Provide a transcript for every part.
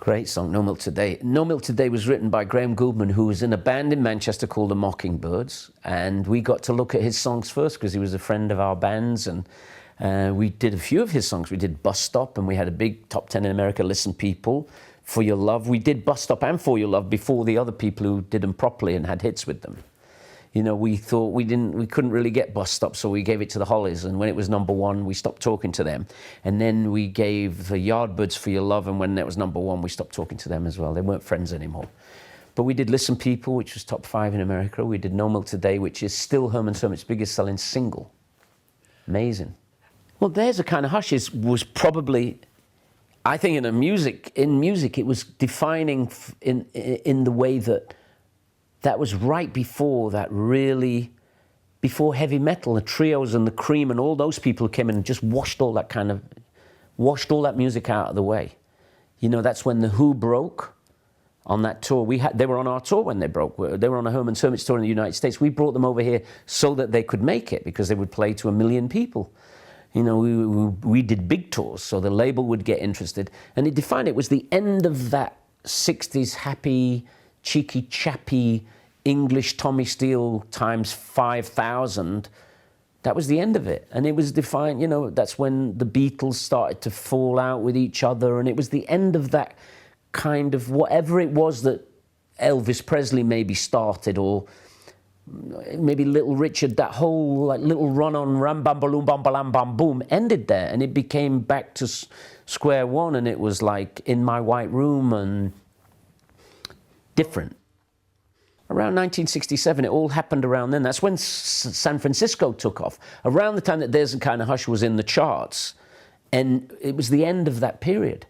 Great song, No Milk Today. No Milk Today was written by Graham Gouldman, who was in a band in Manchester called the Mockingbirds, and we got to look at his songs first because he was a friend of our band's, and we did a few of his songs. We did Bus Stop, and we had a big top 10 in America, Listen People, For Your Love. We did Bus Stop and For Your Love before the other people who did them properly and had hits with them. You know, we thought we couldn't really get Bus Stop, so we gave it to the Hollies, and when it was #1, we stopped talking to them. And then we gave the Yardbirds For Your Love, and when that was #1, we stopped talking to them as well. They weren't friends anymore. But we did Listen People, which was top 5 in America. We did No Milk Today, which is still Herman's biggest selling single. Amazing. Well, There's a Kind of Hush was probably, I think in music, it was defining in the way that was right before before heavy metal, the Trios and the Cream and all those people came in and just washed all that music out of the way. You know, that's when the Who broke on that tour. They were on our tour when they broke. They were on a Herman's Hermits tour in the United States. We brought them over here so that they could make it, because they would play to 1 million people. You know, we did big tours, so the label would get interested. And it was the end of that 60s happy, cheeky, chappy English Tommy Steele times 5,000. That was the end of it. And it was defined, you know, that's when the Beatles started to fall out with each other. And it was the end of that kind of whatever it was that Elvis Presley maybe started, or maybe Little Richard, that whole like little run on ram bam balloon bam balam bam boom ended there. And it became back to square one. And it was like In My White Room and different. Around 1967, it all happened around then. That's when San Francisco took off. Around the time that There's a Kind of Hush was in the charts. And it was the end of that period.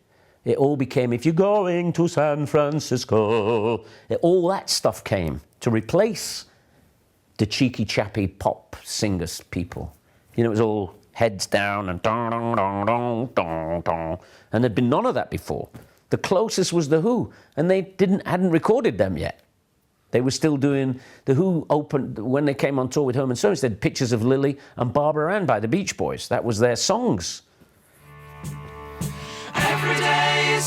It all became, if you're going to San Francisco, all that stuff came to replace the cheeky, chappy pop singers people. You know, it was all heads down and dong, dong, dong, dong, dong, dong. And there'd been none of that before. The closest was The Who, and they hadn't recorded them yet. They were still doing, The Who opened, when they came on tour with Herman Soames, they had Pictures of Lily and Barbara Ann by the Beach Boys. That was their songs. Every day is